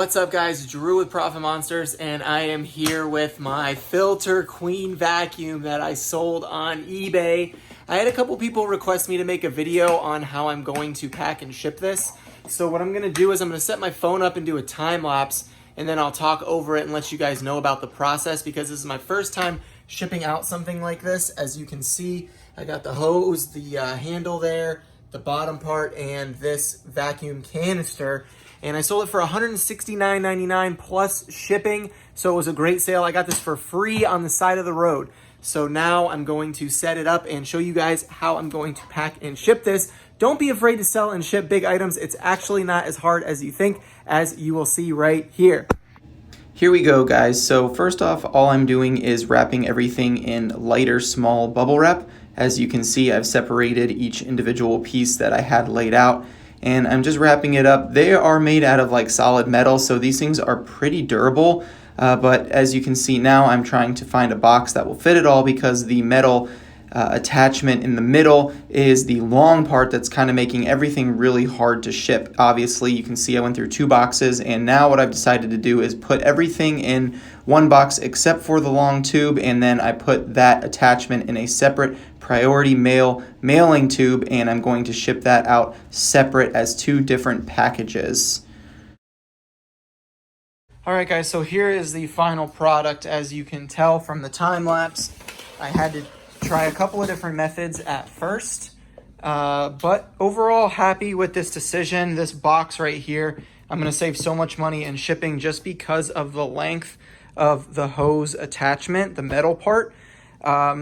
What's up guys, Drew with Profit Monsters, and I am here with my Filter Queen vacuum that I sold on eBay. I had a couple people request me to make a video on how I'm going to pack and ship this. So what I'm gonna do is I'm gonna set my phone up and do a time lapse, and then I'll talk over it and let you guys know about the process, because this is my first time shipping out something like this. As you can see, I got the hose, the handle there, the bottom part, and this vacuum canister. And I sold it for $169.99 plus shipping, so it was a great sale. I got this for free on the side of the road. So now I'm going to set it up and show you guys how I'm going to pack and ship this. Don't be afraid to sell and ship big items. It's actually not as hard as you think, as you will see right here. Here we go, guys. So first off, all I'm doing is wrapping everything in lighter, small bubble wrap. As you can see, I've separated each individual piece that I had laid out, and I'm just wrapping it up. They are made out of like solid metal, so these things are pretty durable. But as you can see now, I'm trying to find a box that will fit it all, because the metal attachment in the middle is the long part that's kind of making everything really hard to ship. Obviously, you can see I went through 2 boxes, and now what I've decided to do is put everything in one box except for the long tube, and then I put that attachment in a separate priority mail mailing tube, and I'm going to ship that out separate as 2 different packages. All right guys, so here is the final product. As you can tell from the time lapse, I had to try a couple of different methods at first, but overall happy with this decision. This box right here, I'm going to save so much money in shipping just because of the length of the hose attachment, the metal part.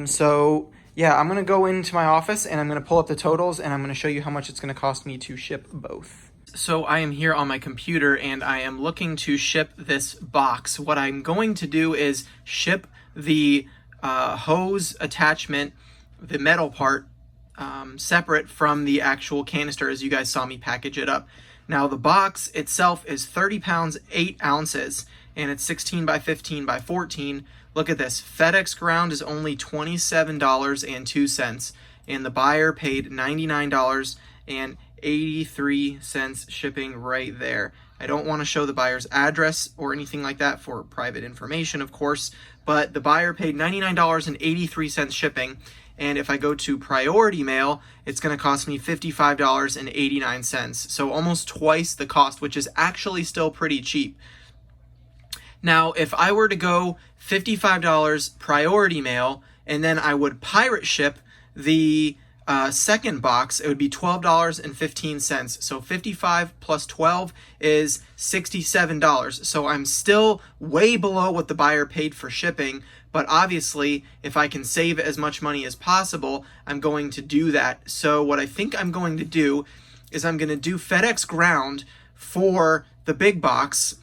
So yeah, I'm going to go into my office and I'm going to pull up the totals, and I'm going to show you how much it's going to cost me to ship both. So I am here on my computer and I am looking to ship this box. What I'm going to do is ship the hose attachment, the metal part, separate from the actual canister, as you guys saw me package it up. Now the box itself is 30 pounds, 8 ounces, and it's 16 by 15 by 14. Look at this. FedEx ground is only $27.02, and the buyer paid $99.83 shipping right there. I don't want to show the buyer's address or anything like that for private information, of course, but the buyer paid $99.83 shipping, and if I go to priority mail, it's going to cost me $55.89, so almost twice the cost, which is actually still pretty cheap. Now, if I were to go $55 priority mail, and then I would pirate ship the second box, it would be $12.15. So 55 plus 12 is $67. So I'm still way below what the buyer paid for shipping, but obviously if I can save as much money as possible, I'm going to do that. So what I think I'm going to do is I'm going to do FedEx ground for the big box,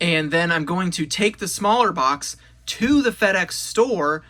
and then I'm going to take the smaller box to the FedEx store.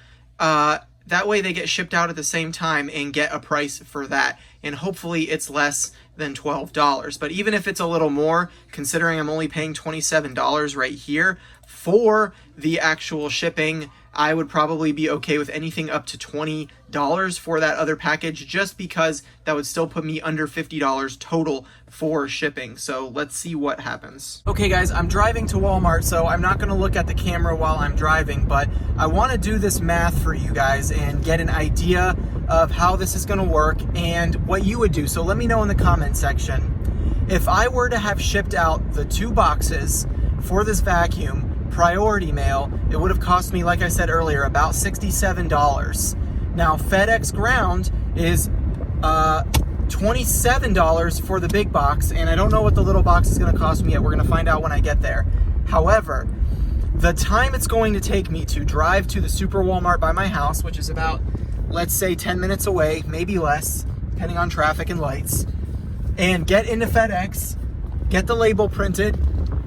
That way they get shipped out at the same time and get a price for that. And hopefully it's less than $12. But even if it's a little more, considering I'm only paying $27 right here for the actual shipping, I would probably be okay with anything up to $20 for that other package, just because that would still put me under $50 total for shipping. So let's see what happens. Okay guys, I'm driving to Walmart, so I'm not gonna look at the camera while I'm driving, but I wanna do this math for you guys and get an idea of how this is gonna work and what you would do. So let me know in the comment section. If I were to have shipped out the 2 boxes for this vacuum, priority mail, it would have cost me, like I said earlier, about $67. Now FedEx ground is $27 for the big box, and I don't know what the little box is going to cost me yet. We're going to find out when I get there. However, the time it's going to take me to drive to the Super Walmart by my house, which is about, let's say, 10 minutes away, maybe less, depending on traffic and lights, and get into FedEx, get the label printed,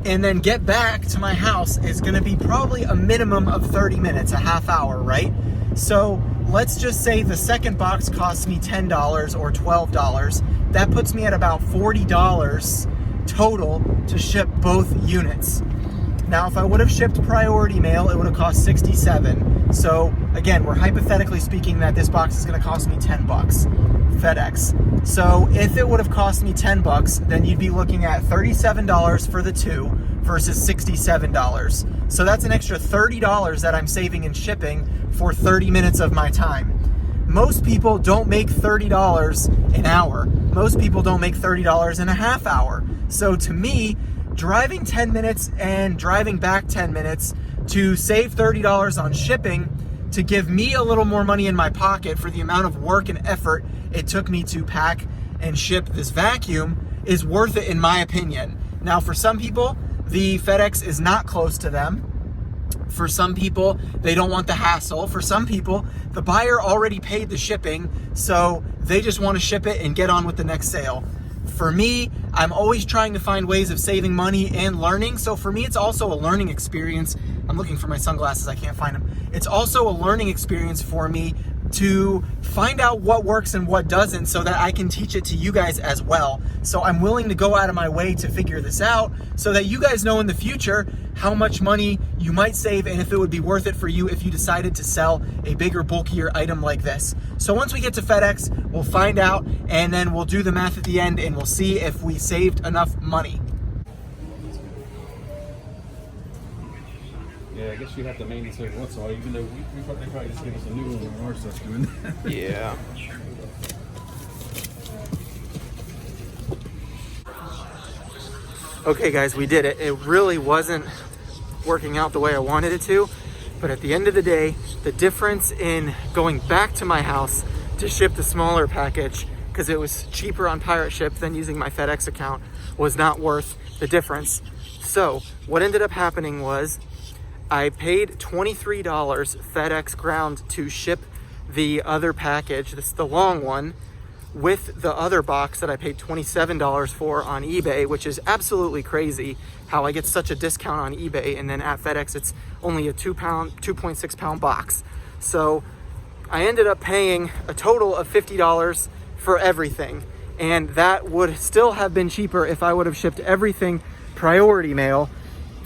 and then get back to my house is going to be probably a minimum of 30 minutes, a half hour, right? So let's just say the second box costs me $10 or $12. That puts me at about $40 total to ship both units. Now, if I would have shipped priority mail, it would have cost $67. So again, we're hypothetically speaking that this box is going to cost me 10 bucks, FedEx. So if it would have cost me 10 bucks, then you'd be looking at $37 for the two versus $67. So that's an extra $30 that I'm saving in shipping for 30 minutes of my time. Most people don't make $30 an hour. Most people don't make $30 in a half hour. So to me, driving 10 minutes and driving back 10 minutes to save $30 on shipping, to give me a little more money in my pocket for the amount of work and effort it took me to pack and ship this vacuum, is worth it in my opinion. Now, for some people, the FedEx is not close to them. For some people, they don't want the hassle. For some people, the buyer already paid the shipping, so they just want to ship it and get on with the next sale. For me, I'm always trying to find ways of saving money and learning. So for me, it's also a learning experience. I'm looking for my sunglasses, I can't find them. It's also a learning experience for me to find out what works and what doesn't so that I can teach it to you guys as well. So I'm willing to go out of my way to figure this out so that you guys know in the future how much money you might save and if it would be worth it for you if you decided to sell a bigger, bulkier item like this. So once we get to FedEx, we'll find out and then we'll do the math at the end and we'll see if we saved enough money. Yeah, I guess you have to maintenance every once in a while, even though they probably just give us a new one when our stuff's doing that. Yeah. Okay guys, we did it. It really wasn't working out the way I wanted it to, but at the end of the day, the difference in going back to my house to ship the smaller package, because it was cheaper on Pirate Ship than using my FedEx account, was not worth the difference. So what ended up happening was I paid $23 FedEx ground to ship the other package, this is the long one, with the other box that I paid $27 for on eBay, which is absolutely crazy how I get such a discount on eBay and then at FedEx it's only a 2.6 pound box. So I ended up paying a total of $50 for everything, and that would still have been cheaper if I would have shipped everything priority mail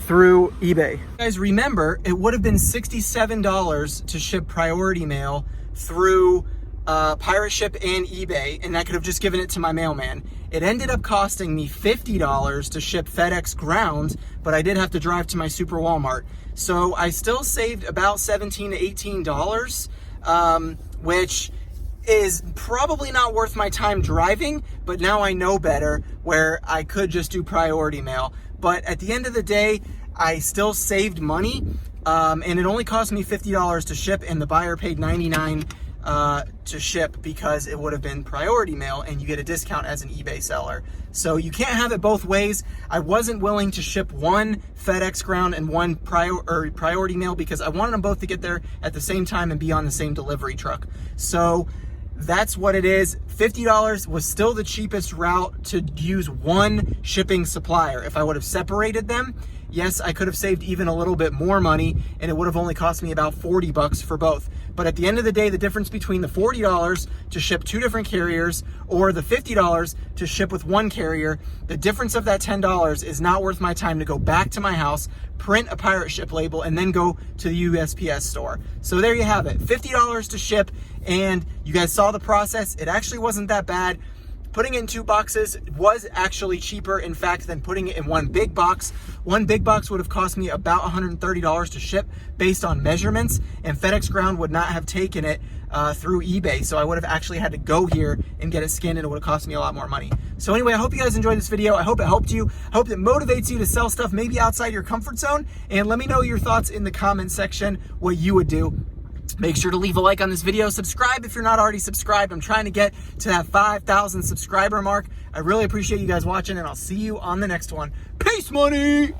through eBay. Guys, remember, it would have been $67 to ship priority mail through Pirate Ship and eBay, and I could have just given it to my mailman. It ended up costing me $50 to ship FedEx ground, but I did have to drive to my Super Walmart. So I still saved about $17 to $18, which is probably not worth my time driving, but now I know better where I could just do priority mail. But at the end of the day, I still saved money, and it only cost me $50 to ship, and the buyer paid $99 to ship because it would have been priority mail and you get a discount as an eBay seller. So you can't have it both ways. I wasn't willing to ship one FedEx ground and one priority mail because I wanted them both to get there at the same time and be on the same delivery truck. So that's what it is. $50 was still the cheapest route to use one shipping supplier. If I would have separated them, yes, I could have saved even a little bit more money and it would have only cost me about 40 bucks for both. But at the end of the day, the difference between the $40 to ship two different carriers or the $50 to ship with one carrier, the difference of that $10 is not worth my time to go back to my house, print a Pirate Ship label, and then go to the USPS store. So there you have it, $50 to ship, and you guys saw the process. It actually wasn't that bad. Putting it in two boxes was actually cheaper, in fact, than putting it in one big box. One big box would have cost me about $130 to ship based on measurements, and FedEx Ground would not have taken it through eBay. So I would have actually had to go here and get it scanned, and it would have cost me a lot more money. So anyway, I hope you guys enjoyed this video. I hope it helped you. I hope it motivates you to sell stuff maybe outside your comfort zone. And let me know your thoughts in the comment section, what you would do. Make sure to leave a like on this video. Subscribe if you're not already subscribed. I'm trying to get to that 5,000 subscriber mark. I really appreciate you guys watching, and I'll see you on the next one. Peace, money!